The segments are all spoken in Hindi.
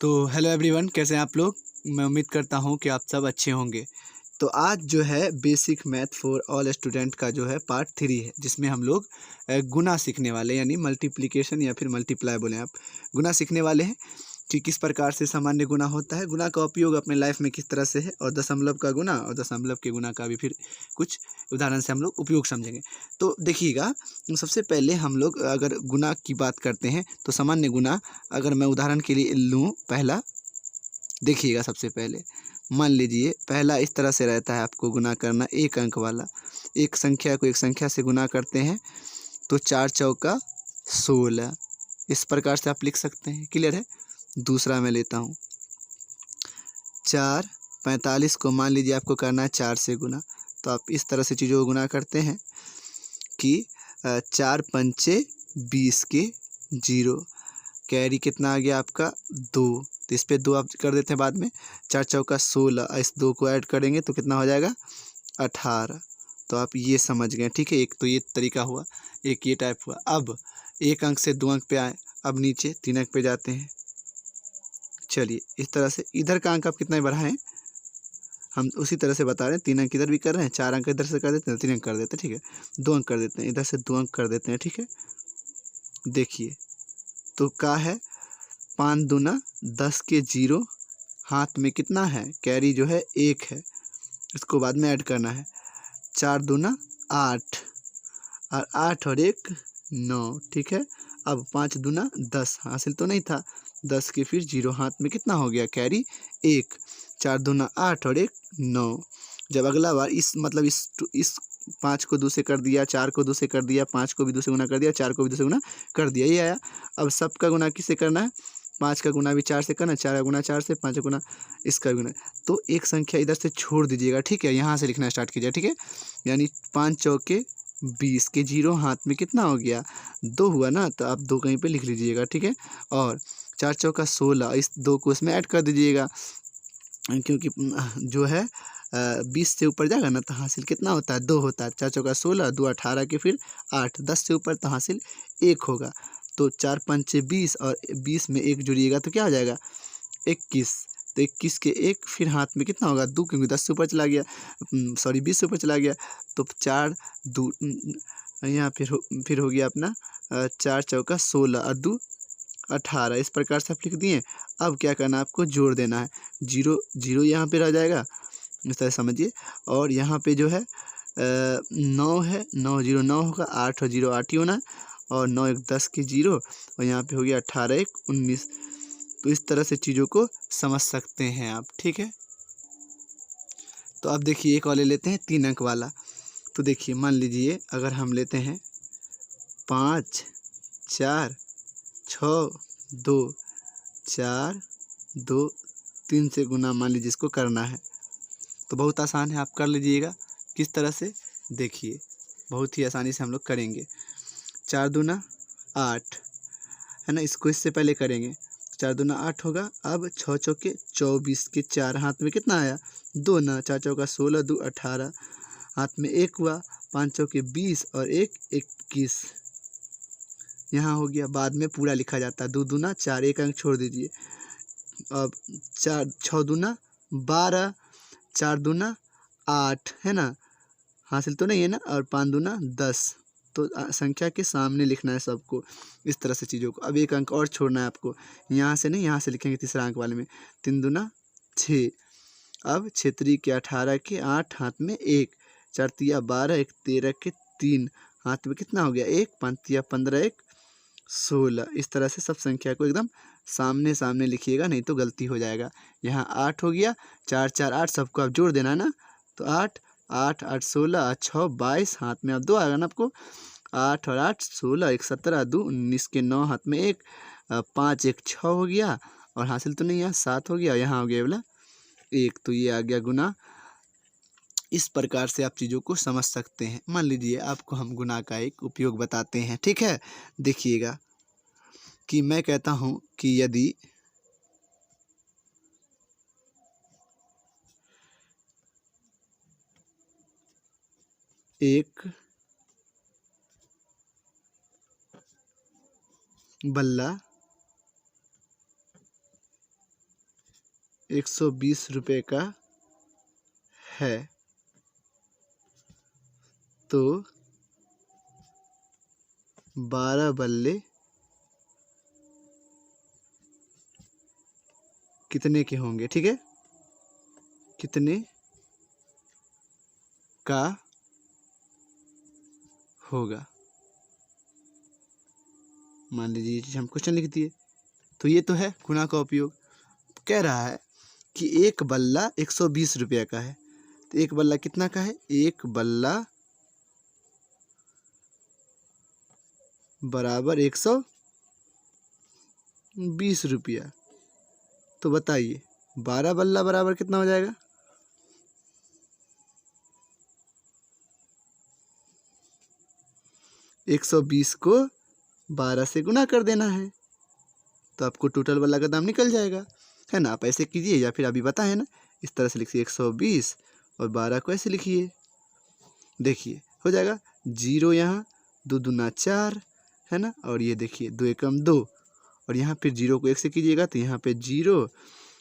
तो हेलो एवरीवन, कैसे हैं आप लोग। मैं उम्मीद करता हूं कि आप सब अच्छे होंगे। तो आज जो है basic math for all student का जो है पार्ट 3 है, जिसमें हम लोग गुना सीखने वाले हैं, यानी मल्टीप्लिकेशन या फिर मल्टीप्लाई बोलें आप, गुना सीखने वाले हैं कि किस प्रकार से सामान्य गुना होता है, गुना का उपयोग अपने लाइफ में किस तरह से है, और दशमलव का गुना और दशमलव के गुना का भी फिर कुछ उदाहरण से हम लोग उपयोग समझेंगे। तो देखिएगा, सबसे पहले हम लोग अगर गुना की बात करते हैं तो सामान्य गुना अगर मैं उदाहरण के लिए लूँ, पहला देखिएगा, सबसे पहले मान लीजिए पहला इस तरह से रहता है, आपको गुना करना एक अंक वाला, एक संख्या को एक संख्या से गुना करते हैं तो 4 चौका 16, इस प्रकार से आप लिख सकते हैं। क्लियर है। दूसरा मैं लेता हूँ 4 45 को मान लीजिए आपको करना है 4 से गुना, तो आप इस तरह से चीज़ों को गुना करते हैं कि 4 पंचे 20 के 0, कैरी कितना आ गया आपका 2, तो इस पे 2 आप कर देते हैं बाद में। 4 चौका 16, इस 2 को ऐड करेंगे तो कितना हो जाएगा 18। तो आप ये समझ गए, ठीक है। एक तो ये तरीका हुआ, एक ये टाइप हुआ। अब एक अंक से 2 अंक पे आए, अब नीचे 3 अंक पे जाते हैं। चलिए इस तरह से इधर का अंक आप कितना बढ़ाएं, हम उसी तरह से बता रहे हैं। 3 अंक इधर भी कर रहे हैं, 4 अंक इधर से कर देते हैं, 3 अंक कर देते हैं, ठीक है। 2 अंक कर देते हैं, इधर से 2 अंक कर देते हैं, ठीक है। देखिए तो क्या है, 5 दूना 10 के 0, हाथ में कितना है, कैरी जो है 1 है, इसको बाद में ऐड करना है। 4 दूना 8, और 8 और 1 9, ठीक है। अब 5 दूना 10, हासिल तो नहीं था, 10 के फिर 0, हाथ में कितना हो गया, कैरी 1। 4 दूना 8 और 1 9। जब अगला बार इस 5 को 2 से कर दिया, 4 को 2 से कर दिया, 5 को भी 2 से गुना कर दिया, 4 को भी 2 से गुना कर दिया, ये आया। अब सबका गुना किससे करना है, 5 का गुना भी 4 से करना, 4 का गुना 4 से, 5 का गुना इसका गुना। तो एक संख्या इधर से छोड़ दीजिएगा, ठीक है। यहाँ से लिखना स्टार्ट कीजिए, ठीक है। यानी 5 चौके 20 के 0, हाथ में कितना हो गया 2 हुआ ना, तो आप 2 कहीं पे लिख लीजिएगा, ठीक है। और 4 चौका 16, इस 2 को इसमें ऐड कर दीजिएगा, क्योंकि जो है 20 से ऊपर जाएगा ना तो हासिल कितना होता है 2 होता है। 4 चौका 16, 2 18 के फिर 8, 10 से ऊपर तो हासिल 1 होगा। तो 4 पंचे 20 और 20 में 1 जुड़िएगा तो क्या हो जाएगा 21। तो 21 के 1 फिर हाथ में कितना होगा 2, क्योंकि 10 से ऊपर चला गया, सॉरी 20 से ऊपर चला गया। तो 4 2 यहाँ फिर हो गया अपना 4 चौका 16 और 2 18, इस प्रकार से आप लिख दिए। अब क्या करना है, आपको जोड़ देना है, 0 0 यहाँ पे रह जाएगा, इस तरह समझिए। और यहाँ पे जो है 9 है, 9 0 9 होगा, 8 और 0 8 ही होना है, और 9 1 10 के 0, और यहाँ पे हो गया 18 1 19। तो इस तरह से चीज़ों को समझ सकते हैं आप, ठीक है। तो अब देखिए एक और ले लेते हैं 3 अंक वाला। तो देखिए मान लीजिए अगर हम लेते हैं 5 4 6 2, 4 2 3 से गुना मान लीजिए इसको करना है, तो बहुत आसान है, आप कर लीजिएगा। किस तरह से, देखिए बहुत ही आसानी से हम लोग करेंगे। 4 दूना 8 है ना, इसको इससे पहले करेंगे, 4 दूना 8 होगा। अब 6 चौके 24 के 4, हाथ में कितना आया 2 ना, 4 चौका 16 2 18, हाथ में 1 हुआ, 5 चौके 20 और 1 21, यहाँ हो गया। बाद में पूरा लिखा जाता है, 2 दूना 4, एक अंक छोड़ दीजिए। अब 6 दूना 12, 4 दूना 8 है ना, हासिल तो नहीं है ना, और 5 दूना 10। तो संख्या के सामने लिखना है सबको, इस तरह से चीज़ों को। अब एक अंक और छोड़ना है आपको, यहाँ से नहीं, यहाँ से लिखेंगे तीसरा अंक वाले में। 3 दूना 6, अब 6 3 के 18 के 8, हाथ में 1, 4 तिया 12 1 13 के 3, हाथ में कितना हो गया 1, 5 तिया 15 1 16। इस तरह से सब संख्या को एकदम सामने सामने लिखिएगा, नहीं तो गलती हो जाएगा। यहाँ 8 हो गया, 4 4 8, सबको आप जोड़ देना है ना, तो 8 8 8 16 और 6 22, हाथ में अब 2 आएगा ना आपको, 8 और 8 16 1 17 2 19 के 9, हाथ में 1, 5 1 6 हो गया, और हासिल तो नहीं है 7 हो गया, यहाँ हो गया बोला 1। तो ये आ गया गुना। इस प्रकार से आप चीज़ों को समझ सकते हैं। मान लीजिए आपको हम गुना का एक उपयोग बताते हैं, ठीक है। देखिएगा कि मैं कहता हूँ कि यदि एक बल्ला 120 रुपये का है तो 12 बल्ले कितने के होंगे। ठीक है, कितने का होगा। मान लीजिए ये चीज़ हम क्वेश्चन लिख दिए, तो ये तो है गुणा का उपयोग। कह रहा है कि एक बल्ला 120 रुपये का है, तो एक बल्ला कितना का है, एक बल्ला बराबर 120 रुपया। तो बताइए 12 बल्ला बराबर कितना हो जाएगा। एक 120 को 12 से गुना कर देना है तो आपको टोटल बल्ला का दाम निकल जाएगा, है ना। आप ऐसे कीजिए या फिर अभी बताए ना, इस तरह से लिखिए 120 और 12 को ऐसे लिखिए। देखिए हो जाएगा 0 यहाँ, 2 दूना 4, है ना। और ये देखिए 2 एकम 2, और यहाँ फिर 0 को 1 से कीजिएगा तो यहाँ पे 0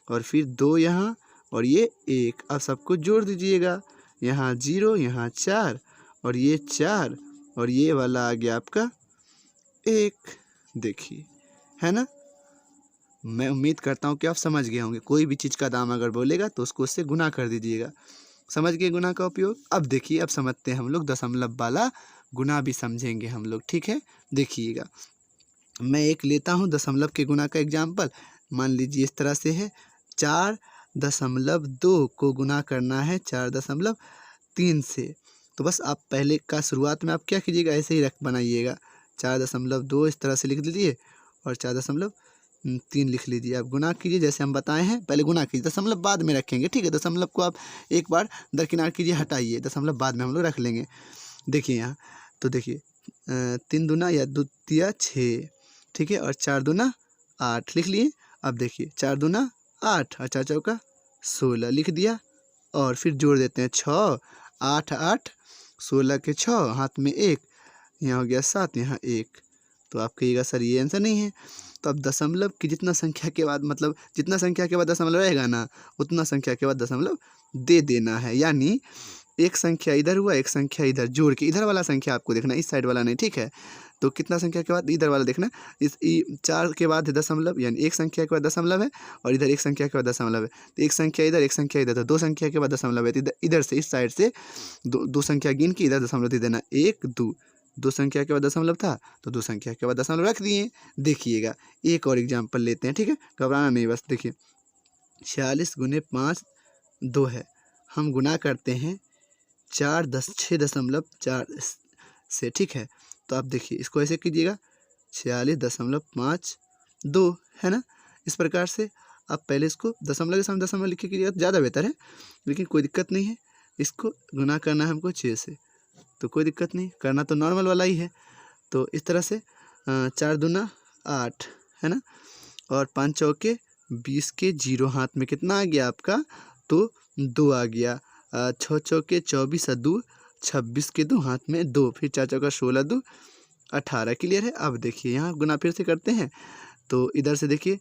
और फिर 2 यहाँ और ये 1। अब सबको जोड़ दीजिएगा, यहाँ 0 यहाँ 4 और ये 4 और ये वाला आ गया आपका 1। देखिए, है ना। मैं उम्मीद करता हूँ कि आप समझ गए होंगे। कोई भी चीज़ का दाम अगर बोलेगा तो उसको उससे गुना कर दीजिएगा। समझ गए गुना का उपयोग। अब देखिए, अब समझते हैं हम लोग दशमलव वाला गुना भी समझेंगे हम लोग। ठीक है, देखिएगा मैं एक लेता हूँ दशमलव के गुना का एग्जाम्पल। मान लीजिए इस तरह से है, 4.2 को गुना करना है 4.3 से। तो बस आप पहले का शुरुआत में आप क्या कीजिएगा, ऐसे ही रख बनाइएगा 4.2 इस तरह से लिख लीजिए और 4.3 लिख लीजिए। आप गुना कीजिए जैसे हम बताए हैं, पहले गुना कीजिए, दशमलव बाद में रखेंगे। ठीक है, दशमलव को आप एक बार दरकिनार कीजिए, हटाइए, दशमलव बाद में हम लोग रख लेंगे। देखिए यहाँ तो देखिए 3 दूना या 2 तिया 6, ठीक है, और 4 दूना 8 लिख लिए। अब देखिए 4 दूना 8 और 4 चौका 16 लिख दिया और फिर जोड़ देते हैं 6 8 8 16 के 6 हाथ में 1, यहाँ हो गया 7, यहाँ 1। तो आप कहिएगा सर ये आंसर नहीं है। तो अब दशमलव की जितना संख्या के बाद, मतलब जितना संख्या के बाद दशमलव रहेगा ना, उतना संख्या के बाद दशमलव दे देना है। यानी एक संख्या इधर हुआ, एक संख्या इधर, जोड़ के इधर वाला संख्या आपको देखना, इस साइड वाला नहीं। ठीक है, तो कितना संख्या के बाद इधर वाला देखना। इस 4 के बाद दशमलव, यानी एक संख्या के बाद दशमलव है और इधर एक संख्या के बाद दशमलव है। तो एक संख्या इधर, एक संख्या इधर, तो 2 संख्या के बाद दशमलव है। तो इधर से इस साइड से दो संख्या गिन के इधर दशमलव दे देना, 1 2। 2 संख्या के बाद दशमलव था तो 2 संख्या के बाद दशमलव रख दिए। देखिएगा एक और एग्जाम्पल लेते हैं। ठीक है, घबराना नहीं, बस देखिए 46 गुने 5 2 है। हम गुना करते हैं 6.4 से। ठीक है, तो आप देखिए इसको ऐसे कीजिएगा 46.52, है ना। इस प्रकार से आप पहले इसको दशमलव के सामने दशमलव लिख के कीजिएगा तो ज़्यादा बेहतर है, लेकिन कोई दिक्कत नहीं है। इसको गुना करना है हमको 6 से, तो कोई दिक्कत नहीं, करना तो नॉर्मल वाला ही है। तो इस तरह से 4 दूना 8, है ना, और 5 चौके 20 के 0 हाथ में कितना आ गया आपका, तो 2 आ गया। 6 चौके 24 और 2 26 के 2 हाथ में 2, फिर 4 चौका 16 2 18। क्लियर है। अब देखिए यहाँ गुना फिर से करते हैं, तो इधर से देखिए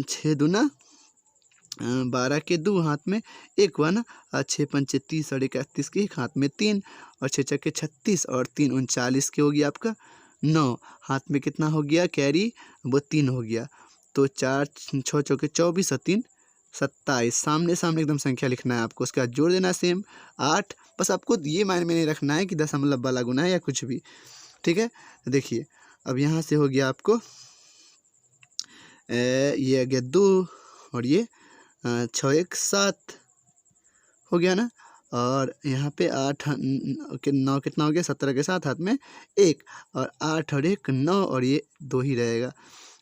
6 दूना 12 के 2 हाथ में 1 हुआ ना, 6 पंचे 30 और 1 31 के 1 हाथ में 3 और 6 चक्के 36 और 3 39 के हो गया आपका 9 हाथ में कितना हो गया कैरी, वो 3 हो गया। तो 4 6 चौके 24 और 3 27। सामने सामने एकदम संख्या लिखना है आपको, उसके बाद जोड़ देना है सेम 8। बस आपको ये मायने में नहीं रखना है कि दशमलव वाला गुना है या कुछ भी। ठीक है, देखिए अब यहाँ से हो गया आपको ये आ गया 2 और ये 6 1 7 हो गया ना, और यहाँ पे 8 के 9 कितना हो गया 17 के 7 हाथ में 1 और 8 और 1 9 और ये 2 ही रहेगा।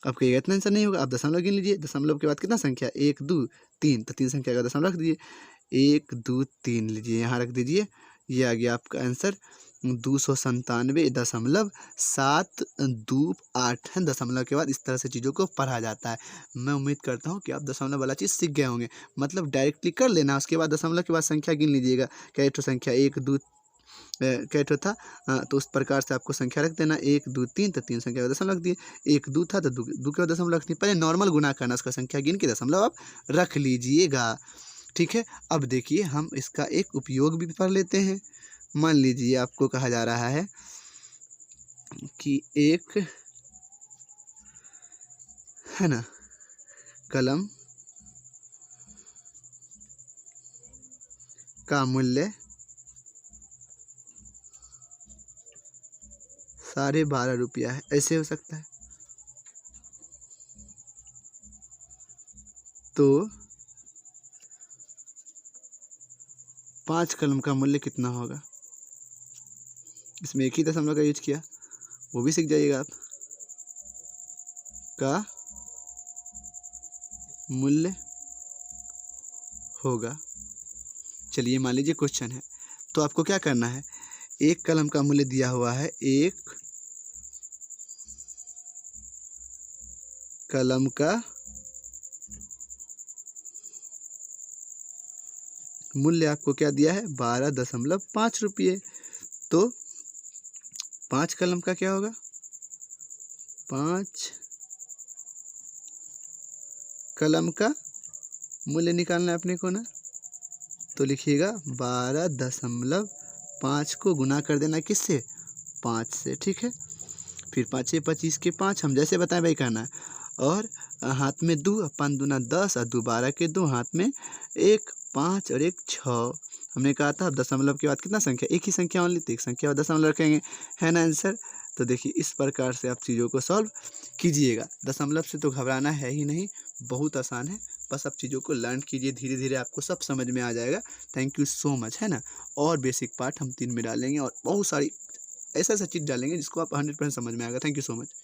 अब कहिएगा इतना आंसर नहीं होगा, आप दशमलव गिन लीजिए। दशमलव के बाद कितना संख्या 1 2 3, तो 3 संख्या का दशमलव रख दीजिए, 1 2 3 लीजिए, यहाँ रख दीजिए। ये आ गया आपका आंसर 297.728 है। दशमलव के बाद इस तरह से चीज़ों को पढ़ा जाता है। मैं उम्मीद करता हूँ कि आप दशमलव वाला चीज़ सीख गए होंगे। मतलब डायरेक्टली कर लेना, उसके बाद दशमलव के बाद संख्या गिन लीजिएगा, क्या तो संख्या 1 2 कैट था तो उस प्रकार से आपको संख्या रख देना 1 2 3, तो 3 संख्या का दशमलव रख दिए। 1 2 था तो 2 के दशमलव रख दिए। पहले नॉर्मल गुना करना, उसका संख्या गिन के दशमलव आप रख लीजिएगा। ठीक है, अब देखिए हम इसका एक उपयोग भी पढ़ लेते हैं। मान लीजिए आपको कहा जा रहा है कि एक है ना कलम का मूल्य 12.5 रुपया है, ऐसे हो सकता है। तो 5 कलम का मूल्य कितना होगा? इसमें एक ही दशमलव का यूज किया, वो भी सीख जाइएगा आप। का मूल्य होगा, चलिए मान लीजिए क्वेश्चन है, तो आपको क्या करना है, एक कलम का मूल्य दिया हुआ है, एक कलम का मूल्य आपको क्या दिया है 12.5 रुपये। तो 5 कलम का क्या होगा, 5 कलम का मूल्य निकालना है अपने को ना, तो लिखिएगा 12.5 को गुना कर देना किससे, 5 से। ठीक है, फिर 5 25 के 5 हम जैसे बताएं भाई करना है, और हाथ में 2, 5 दूना 10 और 2 12 के 2, हाथ में 1 5 और 1 6। हमने कहा था दशमलव के बाद कितना संख्या, एक ही संख्या ओनली, तो एक संख्या और दशमलव रखेंगे, है ना आंसर। तो देखिए इस प्रकार से आप चीज़ों को सॉल्व कीजिएगा। दशमलव से तो घबराना है ही नहीं, बहुत आसान है, बस आप चीज़ों को लर्न कीजिए, धीरे धीरे आपको सब समझ में आ जाएगा। थैंक यू सो मच, है ना। और बेसिक पार्ट हम 3 में डालेंगे और बहुत सारी ऐसा चीज़ डालेंगे जिसको आप 100% समझ में आएगा। Thank you so much.